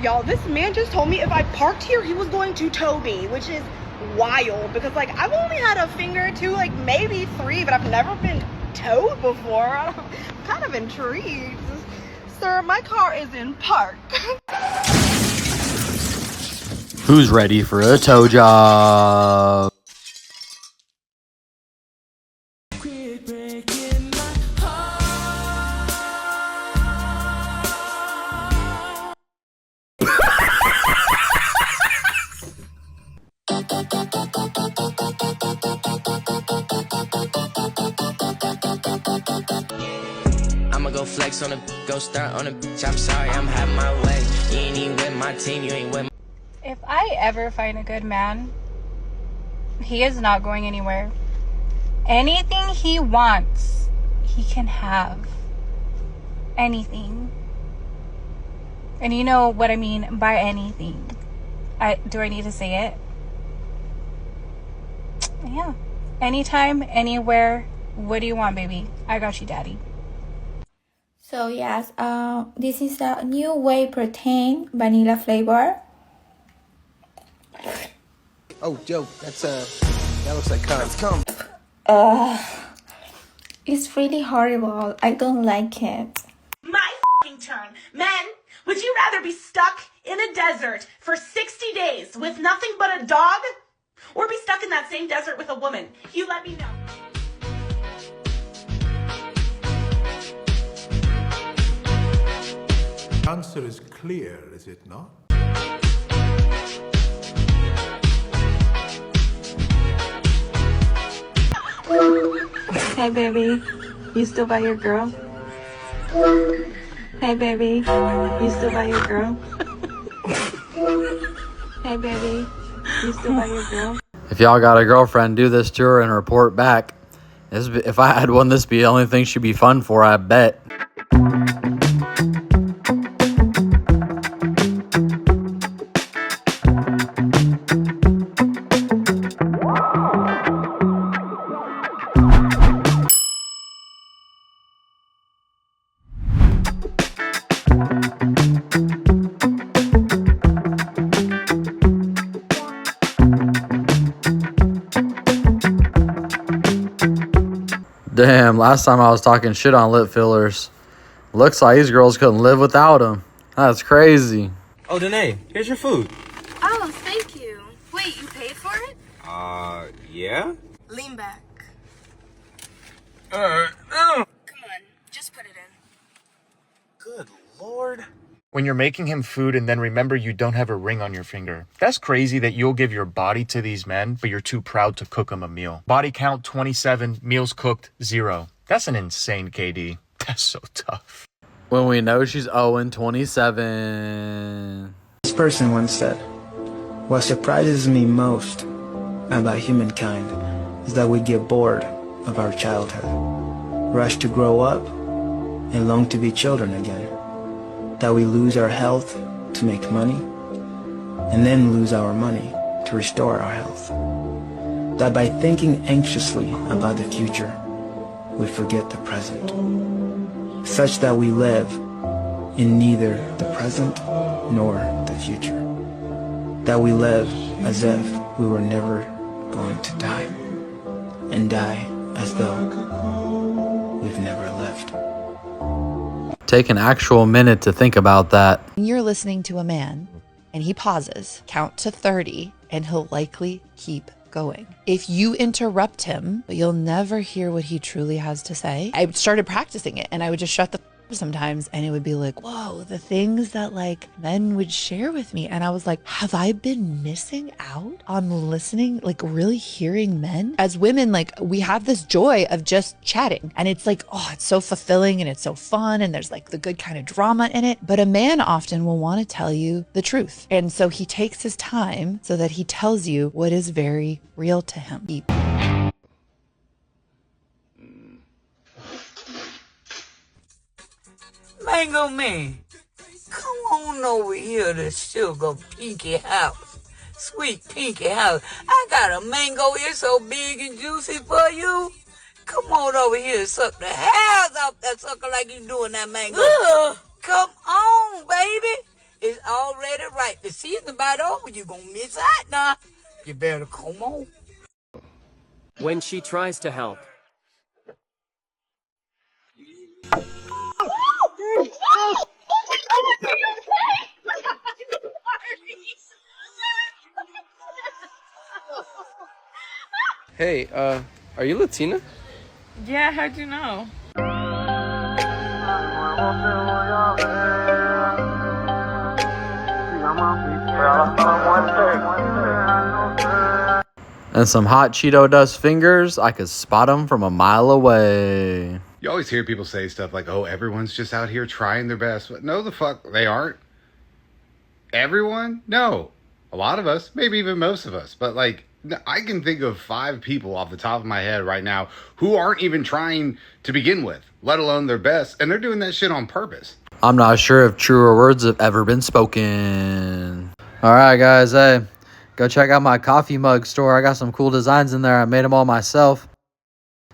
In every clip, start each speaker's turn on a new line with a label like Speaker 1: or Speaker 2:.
Speaker 1: Y'all, this man just told me if I parked here, he was going to tow me, which is wild because like I've only had a finger or two, like maybe 3, but I've never been towed before. I'm kind of intrigued. Sir, my car is in park.
Speaker 2: Who's ready for a tow job?
Speaker 3: I'ma go flex on a go start on a bitch. I'm sorry, I'm having my way. You ain't even with my team, you ain't with my...
Speaker 4: If I ever find a good man, he is not going anywhere. Anything he wants, he can have. Anything. And you know what I mean by anything. Do I need to say it? Yeah. Anytime, anywhere. What do you want, baby? I got you, daddy.
Speaker 5: So yes, this is a new whey protein vanilla flavor.
Speaker 6: Oh, Joe, that looks like cons. Come.
Speaker 5: It's really horrible. I don't like it.
Speaker 7: My f***ing turn. Men, would you rather be stuck in a desert for 60 days with nothing but a dog, or be stuck in that same desert with a woman? You let me know.
Speaker 8: The answer is clear, is it not?
Speaker 9: Hey baby, you still by your girl? Hey baby, you still by your girl? Hey baby, you still by your girl?
Speaker 2: If y'all got a girlfriend, do this to her and report back. If I had one, this would be the only thing she'd be fun for, I bet. Damn, last time I was talking shit on lip fillers. Looks like these girls couldn't live without them. That's crazy.
Speaker 10: Oh, Danae, here's your food.
Speaker 1: Oh, thank you. Wait, you paid for it?
Speaker 10: Yeah?
Speaker 1: Lean back. Come on, just put it in.
Speaker 10: Good Lord. When you're making him food and then remember you don't have a ring on your finger. That's crazy that you'll give your body to these men, but you're too proud to cook them a meal. Body count 27, meals cooked 0. That's an insane KD. That's so tough.
Speaker 2: When we know she's 0-27.
Speaker 11: This person once said, "What surprises me most about humankind is that we get bored of our childhood, rush to grow up, and long to be children again. That we lose our health to make money, and then lose our money to restore our health. That by thinking anxiously about the future, we forget the present, such that we live in neither the present nor the future. That we live as if we were never going to die, and die as though we've never lived."
Speaker 2: Take an actual minute to think about that.
Speaker 12: You're listening to a man and he pauses, count to 30, and he'll likely keep going. If you interrupt him, you'll never hear what he truly has to say. I started practicing it and I would just shut the sometimes and it would be like, whoa, the things that like men would share with me. And I was like, have I been missing out on listening, like really hearing men? As women, like we have this joy of just chatting and it's like, oh, it's so fulfilling and it's so fun and there's like the good kind of drama in it. But a man often will want to tell you the truth. And so he takes his time so that he tells you what is very real to him.
Speaker 13: Mango Man, come on over here to Sugar Pinky House. Sweet Pinky House. I got a mango here so big and juicy for you. Come on over here and suck the hairs off that sucker like you doing that mango. Come on, baby. is already right. The season about over. You gonna miss out now. You better come on.
Speaker 14: When she tries to help.
Speaker 15: Hey, are you Latina?
Speaker 9: Yeah, how'd you know?
Speaker 2: And some hot Cheeto dust fingers, I could spot them from a mile away.
Speaker 16: You always hear people say stuff like, oh, everyone's just out here trying their best. But no, the fuck, they aren't. Everyone? No. A lot of us, maybe even most of us. But like, I can think of 5 people off the top of my head right now who aren't even trying to begin with, let alone their best. And they're doing that shit on purpose.
Speaker 2: I'm not sure if truer words have ever been spoken. All right, guys, hey, go check out my coffee mug store. I got some cool designs in there. I made them all myself.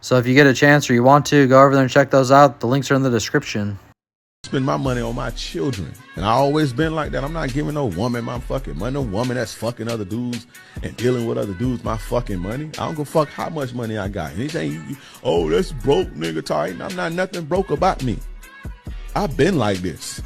Speaker 2: So if you get a chance or you want to, go over there and check those out. The links are in the description.
Speaker 8: Spend my money on my children. And I always been like that. I'm not giving no woman my fucking money. No woman that's fucking other dudes and dealing with other dudes my fucking money. I don't give a fuck how much money I got. Anything oh, that's broke nigga tight. I'm not nothing broke about me. I've been like this.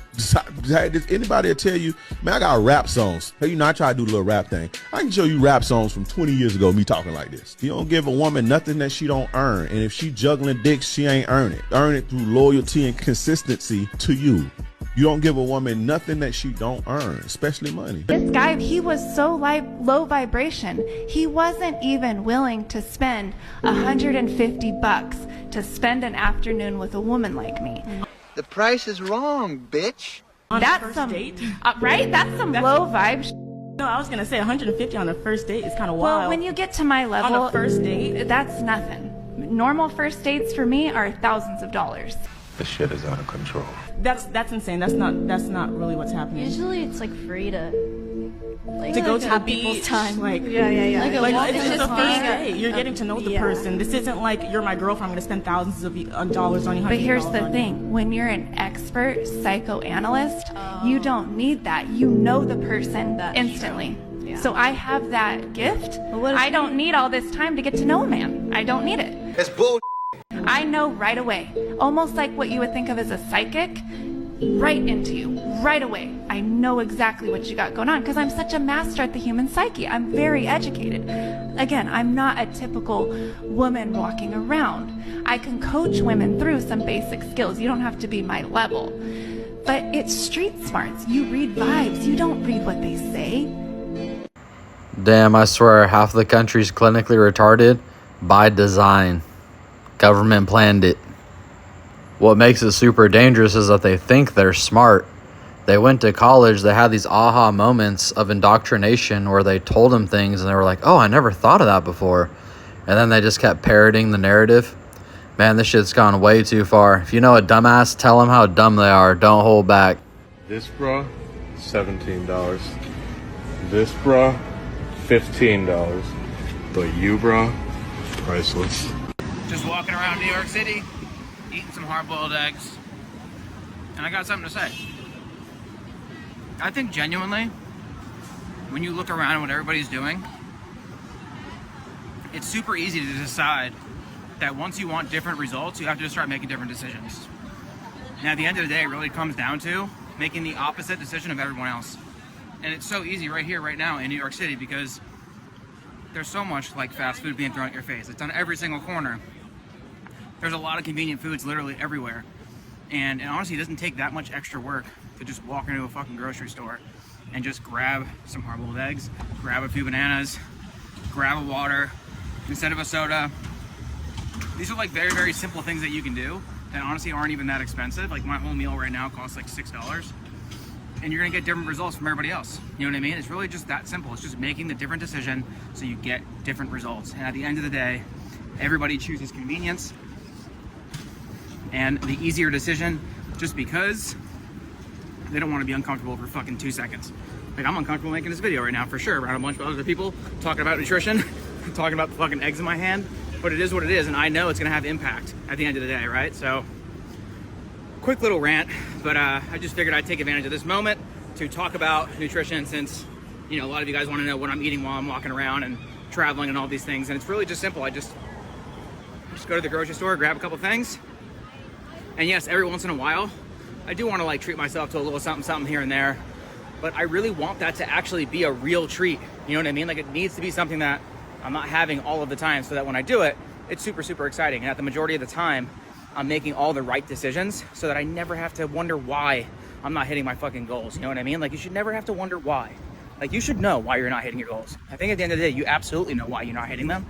Speaker 8: Anybody will tell you, man, I got rap songs. Hey, you know, I try to do a little rap thing. I can show you rap songs from 20 years ago, me talking like this. You don't give a woman nothing that she don't earn. And if she juggling dicks, she ain't earn it. Earn it through loyalty and consistency to you. You don't give a woman nothing that she don't earn, especially money.
Speaker 17: This guy, he was so low vibration. He wasn't even willing to spend $150 to spend an afternoon with a woman like me.
Speaker 6: The price is wrong, bitch.
Speaker 17: That's some date, right? That's some low vibe.
Speaker 9: No, I was gonna say 150 on the first date is kind of wild.
Speaker 17: Well, when you get to my level,
Speaker 9: on a first date,
Speaker 17: that's nothing. Normal first dates for me are thousands of dollars.
Speaker 8: This shit is out of control.
Speaker 9: That's insane. That's not really what's happening.
Speaker 18: Usually it's like free to
Speaker 9: go to the beach,
Speaker 18: time.
Speaker 9: like
Speaker 18: It's
Speaker 9: just
Speaker 18: just
Speaker 9: a first date. You're getting to know the person. This isn't like you're my girlfriend. I'm going to spend thousands of dollars on you.
Speaker 17: But here's the thing: when you're an expert psychoanalyst, you don't need that. You know the person instantly. Yeah. So I have that gift. I don't need all this time to get to know a man. I don't need it.
Speaker 6: That's bull.
Speaker 17: I know right away, almost like what you would think of as a psychic. Right into you, right away. I know exactly what you got going on because I'm such a master at the human psyche. I'm very educated. Again, I'm not a typical woman walking around. I can coach women through some basic skills. You don't have to be my level. But it's street smarts. You read vibes. You don't read what they say.
Speaker 2: Damn, I swear, half the country's clinically retarded by design. Government planned it. What makes it super dangerous is that they think they're smart. They went to college, they had these aha moments of indoctrination where they told them things and they were like, oh, I never thought of that before. And then they just kept parroting the narrative. Man, this shit's gone way too far. If you know a dumbass, tell them how dumb they are. Don't hold back.
Speaker 19: This bra, $17. This bra, $15. But you bra, priceless.
Speaker 20: Just walking around New York City, eating some hard-boiled eggs, and I got something to say. I think genuinely, when you look around at what everybody's doing, it's super easy to decide that once you want different results, you have to just start making different decisions. And at the end of the day, it really comes down to making the opposite decision of everyone else. And it's so easy right here, right now in New York City because there's so much like fast food being thrown at your face. It's on every single corner. There's a lot of convenient foods literally everywhere. And honestly, it doesn't take that much extra work to just walk into a fucking grocery store and just grab some hard-boiled eggs, grab a few bananas, grab a water instead of a soda. These are like very, very simple things that you can do that honestly aren't even that expensive. Like my whole meal right now costs like $6. And you're gonna get different results from everybody else. You know what I mean? It's really just that simple. It's just making the different decision so you get different results. And at the end of the day, everybody chooses convenience and the easier decision just because they don't want to be uncomfortable for fucking 2 seconds. Like I'm uncomfortable making this video right now for sure around a bunch of other people talking about nutrition, talking about the fucking eggs in my hand, but it is what it is, and I know it's gonna have impact at the end of the day, right? So, quick little rant, but I just figured I'd take advantage of this moment to talk about nutrition, since, you know, a lot of you guys want to know what I'm eating while I'm walking around and traveling and all these things. And it's really just simple. I just go to the grocery store, grab a couple things. And yes, every once in a while, I do want to like treat myself to a little something here and there. But I really want that to actually be a real treat. You know what I mean? Like, it needs to be something that I'm not having all of the time, so that when I do it, it's super, super exciting. And at the majority of the time, I'm making all the right decisions so that I never have to wonder why I'm not hitting my fucking goals. You know what I mean? Like, you should never have to wonder why. Like, you should know why you're not hitting your goals. I think at the end of the day, you absolutely know why you're not hitting them.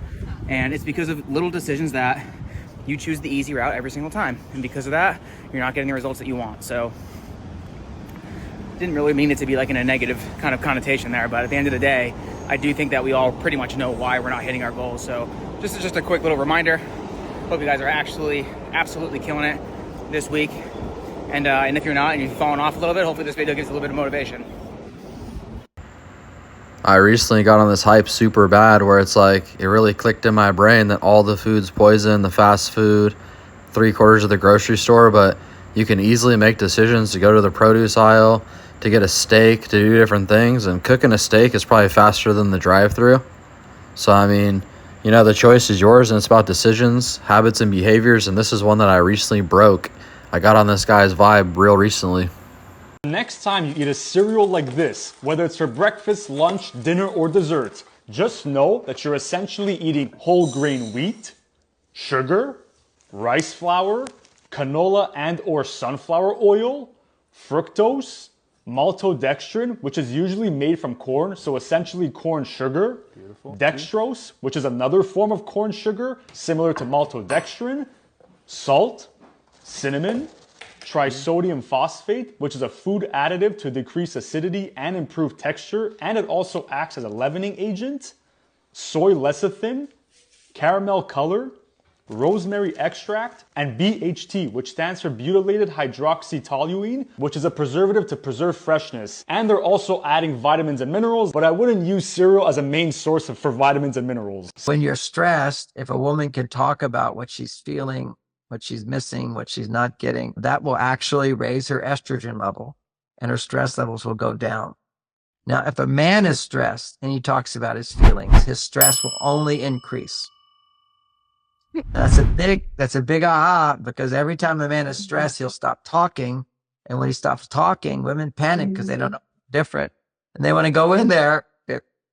Speaker 20: And it's because of little decisions that you choose the easy route every single time. And because of that, you're not getting the results that you want. So, didn't really mean it to be like in a negative kind of connotation there, but at the end of the day, I do think that we all pretty much know why we're not hitting our goals. So just a quick little reminder. Hope you guys are actually absolutely killing it this week. And if you're not and you've fallen off a little bit, hopefully this video gives you a little bit of motivation.
Speaker 2: I recently got on this hype super bad where it's like, it really clicked in my brain that all the food's poison, the fast food, 3/4 of the grocery store, but you can easily make decisions to go to the produce aisle, to get a steak, to do different things. And cooking a steak is probably faster than the drive-thru. So, I mean, you know, the choice is yours, and it's about decisions, habits, and behaviors. And this is one that I recently broke. I got on this guy's vibe real recently.
Speaker 21: Next time you eat a cereal like this, whether it's for breakfast, lunch, dinner, or dessert, just know that you're essentially eating whole grain wheat, sugar, rice flour, canola and or sunflower oil, fructose, maltodextrin, which is usually made from corn, so essentially corn sugar, dextrose, which is another form of corn sugar, similar to maltodextrin, salt, cinnamon, trisodium phosphate, which is a food additive to decrease acidity and improve texture, and it also acts as a leavening agent, soy lecithin, caramel color, rosemary extract, and BHT, which stands for butylated hydroxytoluene, which is a preservative to preserve freshness. And they're also adding vitamins and minerals, but I wouldn't use cereal as a main source for vitamins and minerals.
Speaker 22: When you're stressed, if a woman can talk about what she's feeling, what she's missing, what she's not getting, that will actually raise her estrogen level and her stress levels will go down. Now, if a man is stressed and he talks about his feelings, his stress will only increase. That's a big aha, because every time a man is stressed, he'll stop talking. And when he stops talking, women panic because they don't know different. And they want to go in there.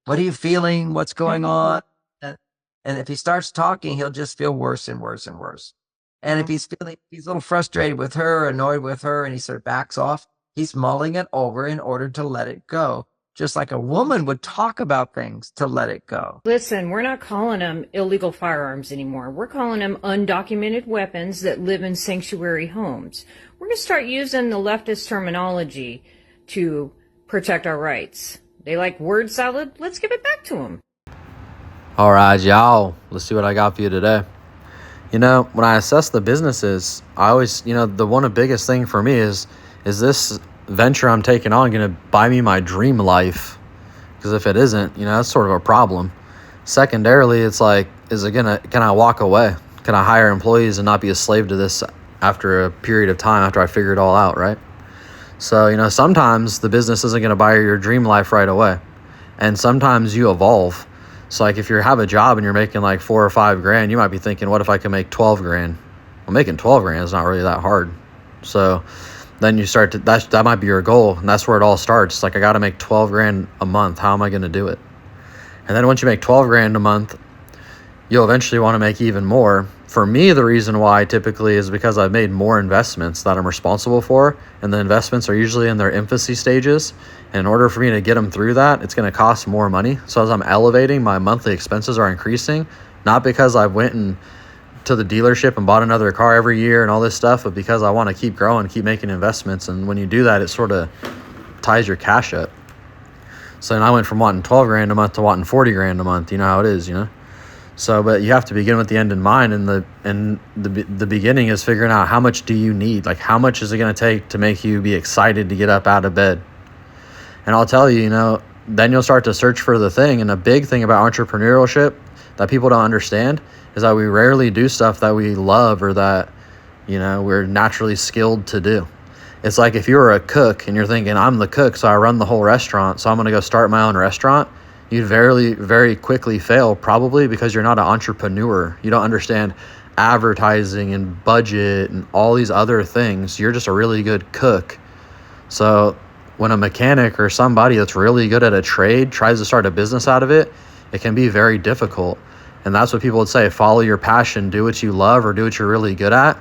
Speaker 22: What are you feeling? What's going on? And if he starts talking, he'll just feel worse and worse and worse. And if he's a little frustrated with her, annoyed with her, and he sort of backs off, he's mulling it over in order to let it go. Just like a woman would talk about things to let it go.
Speaker 23: Listen, we're not calling them illegal firearms anymore. We're calling them undocumented weapons that live in sanctuary homes. We're going to start using the leftist terminology to protect our rights. They like word salad. Let's give it back to them.
Speaker 2: All right, y'all. Let's see what I got for you today. You know, when I assess the businesses, I always, you know, the biggest thing for me is this venture I'm taking on going to buy me my dream life? Because if it isn't, you know, that's sort of a problem. Secondarily, it's like, can I walk away? Can I hire employees and not be a slave to this after a period of time, after I figure it all out, right? So, you know, sometimes the business isn't going to buy your dream life right away. And sometimes you evolve. So like if you have a job and you're making like $4 or $5 grand, you might be thinking, what if I can make 12 grand? Well, making 12 grand is not really that hard. So then you start to, that might be your goal. And that's where it all starts. Like, I got to make 12 grand a month. How am I going to do it? And then once you make 12 grand a month, you'll eventually want to make even more. For me, the reason why typically is because I've made more investments that I'm responsible for. And the investments are usually in their infancy stages. And in order for me to get them through that, it's going to cost more money. So as I'm elevating, my monthly expenses are increasing. Not because I went and to the dealership and bought another car every year and all this stuff, but because I want to keep growing, keep making investments. And when you do that, it sort of ties your cash up. So then I went from wanting 12 grand a month to wanting 40 grand a month. You know how it is, you know? So, but you have to begin with the end in mind, and the beginning is figuring out how much do you need? Like, how much is it going to take to make you be excited to get up out of bed? And I'll tell you, you know, then you'll start to search for the thing. And a big thing about entrepreneurship that people don't understand is that we rarely do stuff that we love or that, you know, we're naturally skilled to do. It's like if you were a cook and you're thinking, I'm the cook, so I run the whole restaurant, so I'm going to go start my own restaurant. You'd very, very quickly fail, probably because you're not an entrepreneur. You don't understand advertising and budget and all these other things. You're just a really good cook. So when a mechanic or somebody that's really good at a trade tries to start a business out of it, it can be very difficult. And that's what people would say, follow your passion, do what you love or do what you're really good at.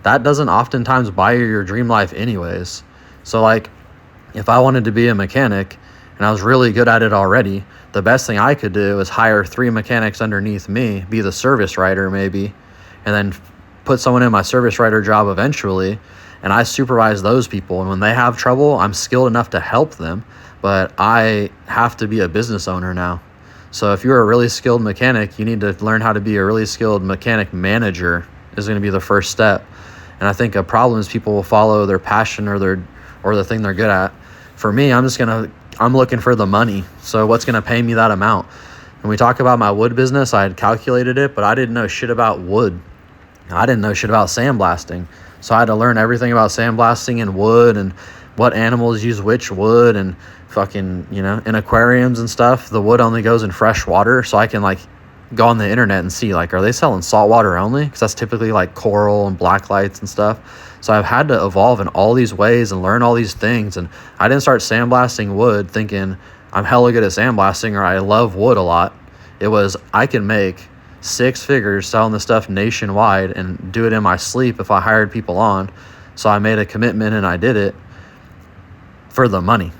Speaker 2: That doesn't oftentimes buy you your dream life anyways. So like, if I wanted to be a mechanic and I was really good at it already, the best thing I could do is hire 3 mechanics underneath me, be the service writer maybe, and then put someone in my service writer job eventually, and I supervise those people. And when they have trouble, I'm skilled enough to help them, but I have to be a business owner now. So if you're a really skilled mechanic, you need to learn how to be a really skilled mechanic manager is going to be the first step. And I think a problem is people will follow their passion or the thing they're good at. For me, I'm looking for the money. So what's going to pay me that amount? When we talk about my wood business, I had calculated it, but I didn't know shit about wood. I didn't know shit about sandblasting. So I had to learn everything about sandblasting and wood and what animals use which wood and fucking, in aquariums and stuff, the wood only goes in fresh water. So I can like go on the internet and see like, are they selling salt water only? Because that's typically like coral and black lights and stuff. So I've had to evolve in all these ways and learn all these things. And I didn't start sandblasting wood thinking I'm hella good at sandblasting or I love wood a lot. It was, I can make 6 figures selling this stuff nationwide and do it in my sleep if I hired people on. So I made a commitment and I did it for the money,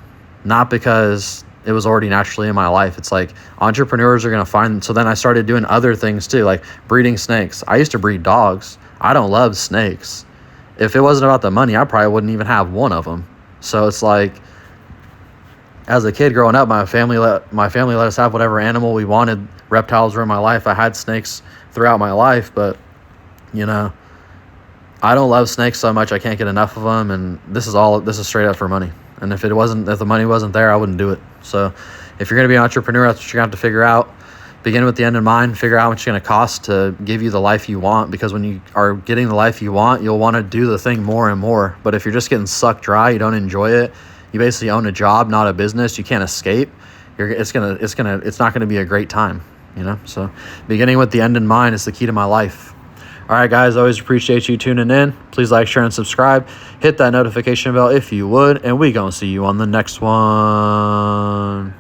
Speaker 2: not because it was already naturally in my life. It's like entrepreneurs are going to find. So then I started doing other things too, like breeding snakes. I used to breed dogs. I don't love snakes. If it wasn't about the money, I probably wouldn't even have one of them. So it's like, as a kid growing up, my family let us have whatever animal we wanted. Reptiles were in my life. I had snakes throughout my life, but I don't love snakes so much I can't get enough of them. And this is straight up for money. And if the money wasn't there, I wouldn't do it. So if you're going to be an entrepreneur, that's what you're going to have to figure out. Begin with the end in mind. Figure out how much it's going to cost to give you the life you want, because when you are getting the life you want, you'll want to do the thing more and more. But if you're just getting sucked dry, you don't enjoy it, you basically own a job, not a business, you can't escape, it's not going to be a great time, So beginning with the end in mind is the key to my life. All right, guys, always appreciate you tuning in. Please like, share, and subscribe. Hit that notification bell if you would, and we gonna see you on the next one.